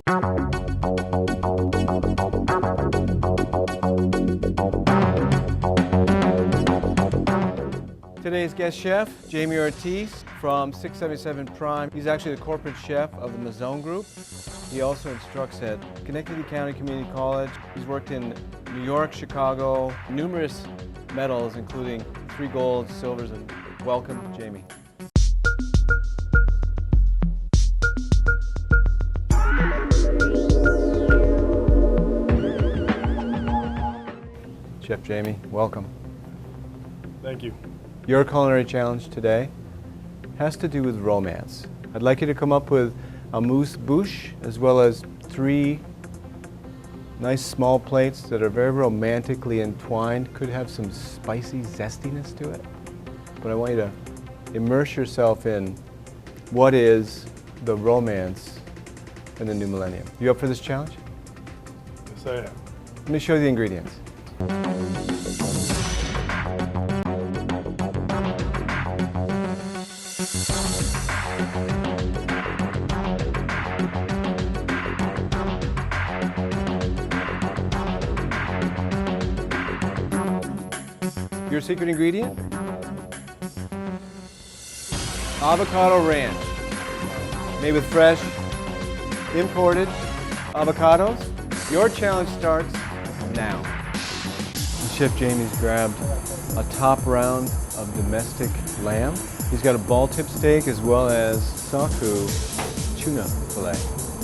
Today's guest chef, Jaime Ortiz from 677 Prime. He's actually the corporate chef of the Mazzone Group. He also instructs at Schenectady County Community College. He's worked in New York, Chicago, numerous medals, including 3 golds, silvers, and welcome, Jaime. Chef Jaime, welcome. Thank you. Your culinary challenge today has to do with romance. I'd like you to come up with a mousse bouche as well as 3 nice small plates that are very romantically entwined. Could have some spicy zestiness to it. But I want you to immerse yourself in what is the romance in the new millennium. You up for this challenge? Yes, I am. Let me show you the ingredients. Your secret ingredient? Avocado ranch. Made with fresh, imported avocados. Your challenge starts now. Chef Jaime's grabbed a top round of domestic lamb. He's got a ball tip steak as well as saku tuna fillet.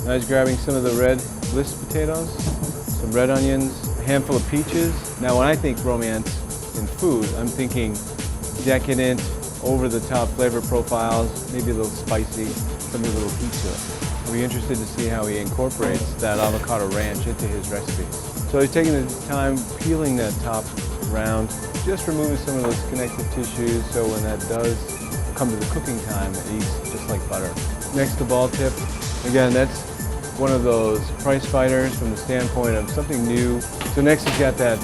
Now he's grabbing some of the red bliss potatoes, some red onions, a handful of peaches. Now when I think romance in food, I'm thinking decadent, over-the-top flavor profiles, maybe a little spicy, something with a little heat to it. I'll be interested to see how he incorporates that avocado ranch into his recipes. So he's taking the time peeling that top round, just removing some of those connective tissues so when that does come to the cooking time, it eats just like butter. Next to ball tip, again, that's one of those price fighters from the standpoint of something new. So next he's got that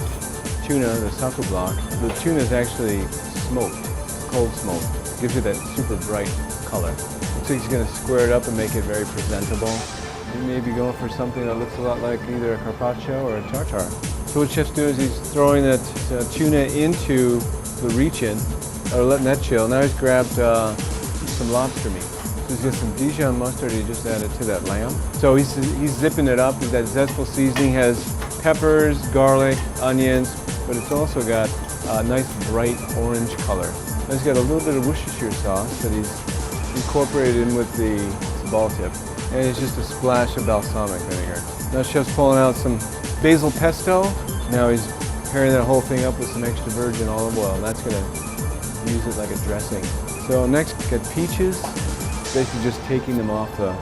tuna, the saku block. The tuna is actually smoked, cold smoked. Gives you that super bright color. Looks like he's going to square it up and make it very presentable. He may be going for something that looks a lot like either a carpaccio or a tartare. So what Chef's doing is he's throwing that tuna into the reach-in, or letting that chill. Now he's grabbed some lobster meat. So he's got some Dijon mustard he just added to that lamb. So he's zipping it up. That zestful seasoning has peppers, garlic, onions, but it's also got a nice bright orange color. Now he's got a little bit of Worcestershire sauce that he's incorporated in with the ball tip. And it's just a splash of balsamic vinegar. Now Chef's pulling out some basil pesto. Now he's pairing that whole thing up with some extra virgin olive oil, and that's gonna use it like a dressing. So next, get peaches. Basically just taking them off the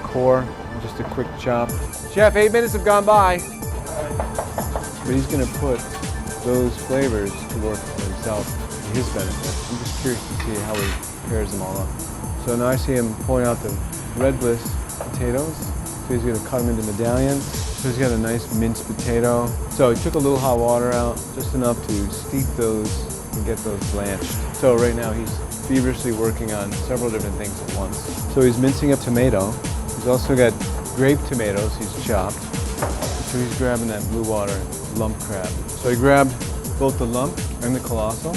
core. Just a quick chop. Chef, 8 minutes have gone by. But he's gonna put those flavors to work for himself, to his benefit. I'm just curious to see how he pairs them all up. So now I see him pulling out the red bliss potatoes. So he's going to cut them into medallions. So he's got a nice minced potato. So he took a little hot water out, just enough to steep those and get those blanched. So right now he's feverishly working on several different things at once. So he's mincing up tomato. He's also got grape tomatoes he's chopped. So he's grabbing that blue water lump crab. So he grabbed both the lump and the colossal.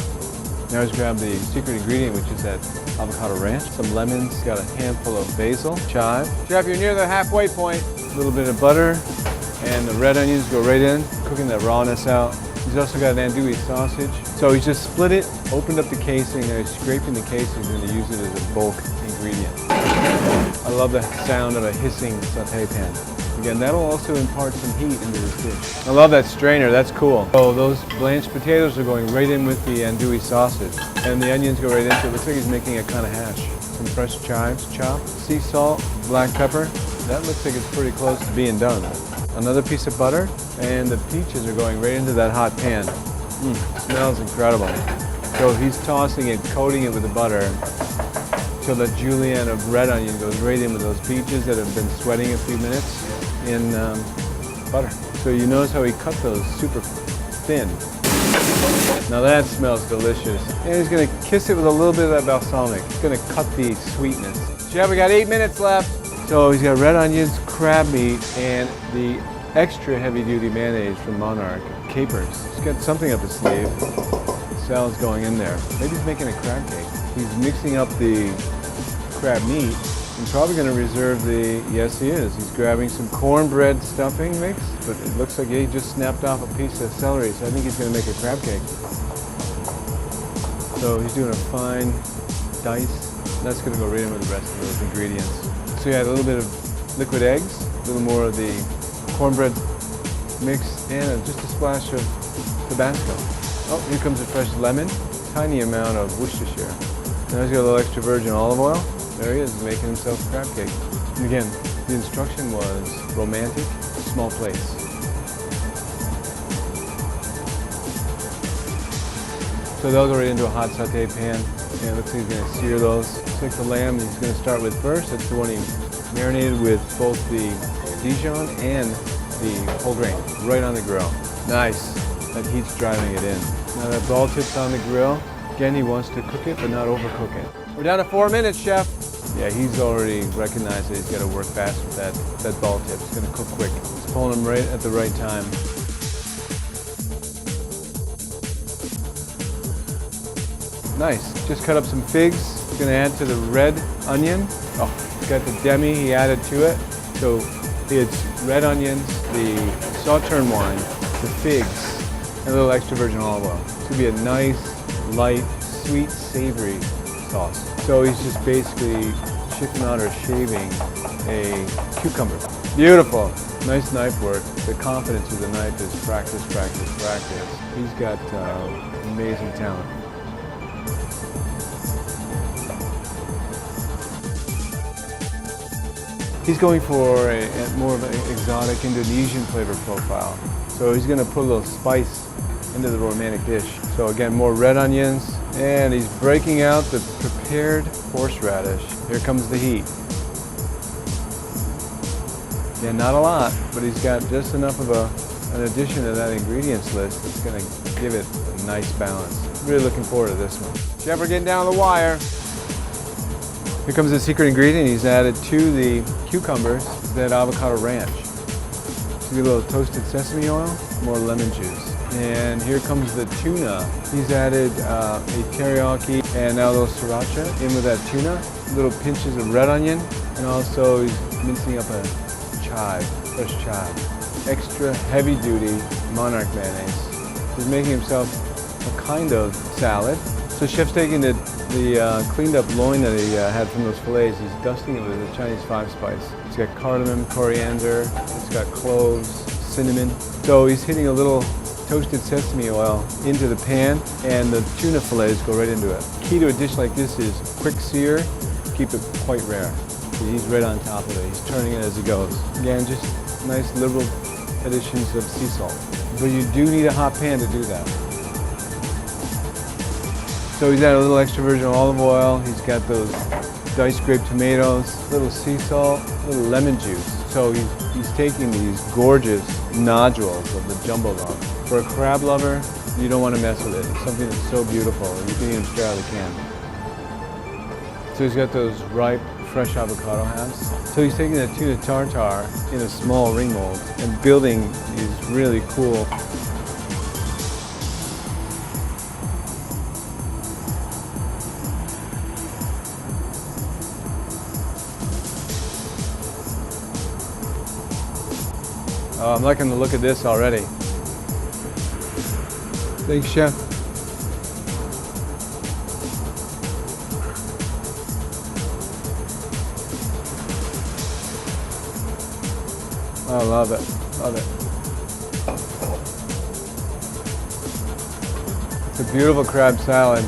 Now he's grabbed the secret ingredient, which is that avocado ranch. Some lemons, got a handful of basil, chive. Chef, you're near the halfway point. A little bit of butter, and the red onions go right in, cooking that rawness out. He's also got an andouille sausage. So he's just split it, opened up the casing, and he's scraping the casing and to use it as a bulk ingredient. I love the sound of a hissing saute pan. Again, that'll also impart some heat into this dish. I love that strainer, that's cool. So those blanched potatoes are going right in with the andouille sausage. And the onions go right into it. Looks like he's making a kind of hash. Some fresh chives chopped, sea salt, black pepper. That looks like it's pretty close to being done. Another piece of butter, and the peaches are going right into that hot pan. Smells incredible. So he's tossing it, coating it with the butter, so that julienne of red onion goes right in with those peaches that have been sweating a few minutes in butter. So you notice how he cut those super thin. Now that smells delicious. And he's gonna kiss it with a little bit of that balsamic. He's gonna cut the sweetness. Chef, we got 8 minutes left. So he's got red onions, crab meat, and the extra heavy-duty mayonnaise from Monarch, capers. He's got something up his sleeve. Salad's going in there. Maybe he's making a crab cake. He's mixing up the crab meat. I'm probably going to reserve the, yes he is. He's grabbing some cornbread stuffing mix, but it looks like he just snapped off a piece of celery, so I think he's going to make a crab cake. So he's doing a fine dice. That's going to go right in with the rest of those ingredients. So you add a little bit of liquid eggs, a little more of the cornbread mix, and just a splash of Tabasco. Oh, here comes a fresh lemon, tiny amount of Worcestershire. Now he's got a little extra virgin olive oil. There he is, making himself a crab cake. And again, the instruction was romantic, small plates. So they'll go right into a hot saute pan, and it looks like he's going to sear those. Looks like the lamb he's going to start with first. That's the one he marinated with both the Dijon and the whole grain, right on the grill. Nice, that heat's driving it in. Now that ball tip's on the grill. Again, he wants to cook it, but not overcook it. We're down to 4 minutes, chef. Yeah, he's already recognized that he's got to work fast with that ball tip. It's going to cook quick. He's pulling them right at the right time. Nice. Just cut up some figs. He's going to add to the red onion. Oh, he's got the demi he added to it. So it's red onions, the sauterne wine, the figs, and a little extra virgin olive oil. It's going to be a nice, light, sweet, savory sauce. So he's just basically chipping out or shaving a cucumber. Beautiful. Nice knife work. The confidence of the knife is practice, practice, practice. He's got amazing talent. He's going for a more of an exotic Indonesian flavor profile. So he's going to put a little spice into the romantic dish. So again, more red onions, and he's breaking out the prepared horseradish. Here comes the heat. Yeah, not a lot, but he's got just enough of an addition to that ingredients list that's going to give it a nice balance. Really looking forward to this one. Chef, we're getting down the wire. Here comes the secret ingredient he's added to the cucumbers, that avocado ranch. So a little toasted sesame oil, more lemon juice. And here comes the tuna. He's added a teriyaki and now a little sriracha in with that tuna. Little pinches of red onion, and also he's mincing up a chive, fresh chive. Extra heavy duty Monarch mayonnaise. He's making himself a kind of salad. So chef's taking the cleaned up loin that he had from those fillets, he's dusting it with a Chinese 5-spice. It's got cardamom, coriander, it's got cloves, cinnamon. So he's hitting a little toasted sesame oil into the pan, and the tuna fillets go right into it. Key to a dish like this is quick sear, keep it quite rare. See, he's right on top of it. He's turning it as he goes. Again, just nice liberal additions of sea salt. But you do need a hot pan to do that. So he's added a little extra virgin olive oil. He's got those diced grape tomatoes, a little sea salt, a little lemon juice. So he's taking these gorgeous nodules of the jumbo log. For a crab lover, you don't want to mess with it. It's something that's so beautiful. You can eat them straight out of the can. So he's got those ripe, fresh avocado halves. So he's taking the tuna tartare in a small ring mold and building these really cool I'm liking the look of this already. Thanks, Chef. I love it, love it. It's a beautiful crab salad.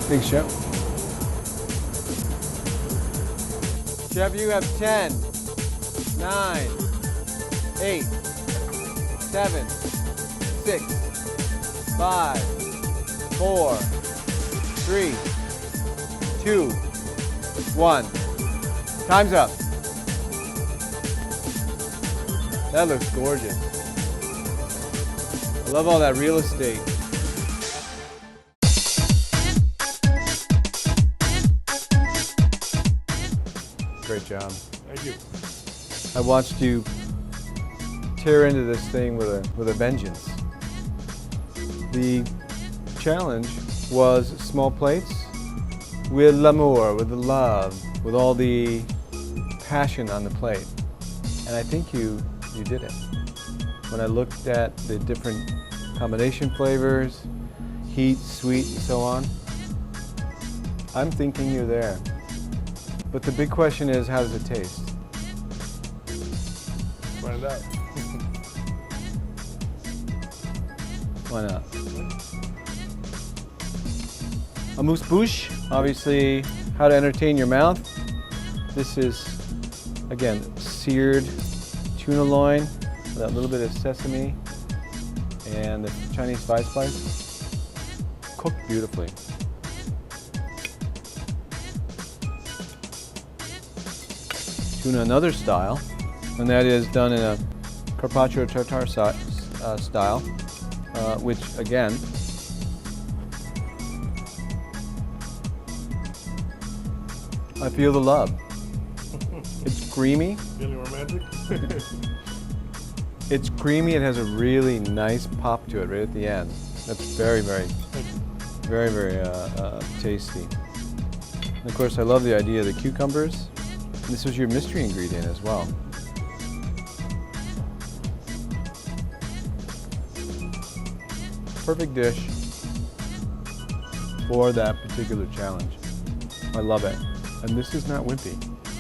Thanks, Chef. Chef, you have 10, 9, 8, 7, 6, 5, 4, 3, 2, 1. Time's up. That looks gorgeous. I love all that real estate. Great job. Thank you. I watched you tear into this thing with a vengeance. The challenge was small plates with l'amour, with the love, with all the passion on the plate. And I think you did it. When I looked at the different combination flavors, heat, sweet, and so on, I'm thinking you're there. But the big question is, how does it taste? Find out. Why not? Amuse-bouche, obviously how to entertain your mouth. This is, again, seared tuna loin with a little bit of sesame and the Chinese spice, cooked beautifully. Tuna another style, and that is done in a carpaccio tartare style, which again, I feel the love. It's creamy. Feeling romantic? It's creamy. It has a really nice pop to it right at the end. That's very, very, very, very tasty. And of course, I love the idea of the cucumbers. This was your mystery ingredient as well. Perfect dish for that particular challenge. I love it. And this is not wimpy.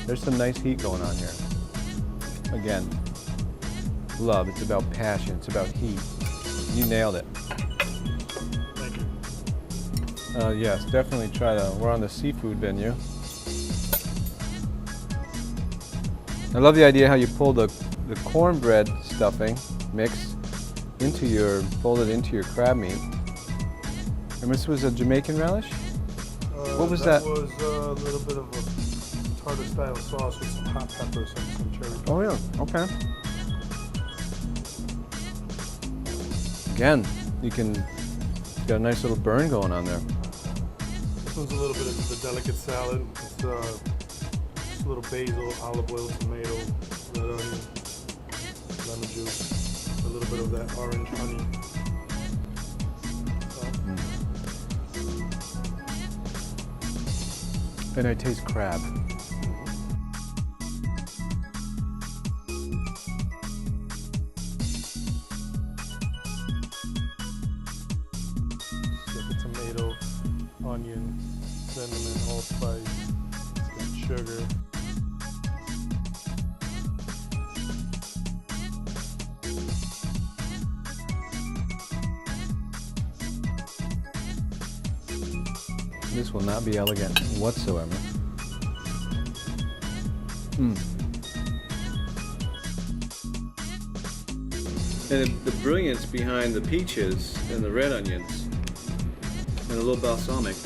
There's some nice heat going on here. Again, love. It's about passion. It's about heat. You nailed it. Thank you. Yes, definitely try to. We're on the seafood venue. I love the idea how you pull the cornbread stuffing mix folded into your crab meat. And this was a Jamaican relish? What was that? That was a little bit of a tartar style sauce with some hot peppers and some cherry pepper. Oh yeah, okay. Again, you got a nice little burn going on there. This one's a little bit of the delicate salad. It's just a little basil, olive oil, tomato, red onion, lemon juice, a little bit of that orange honey. And I taste crab. Got the tomato, onion, cinnamon, allspice, it's got sugar. This will not be elegant whatsoever. And the brilliance behind the peaches and the red onions and a little balsamic.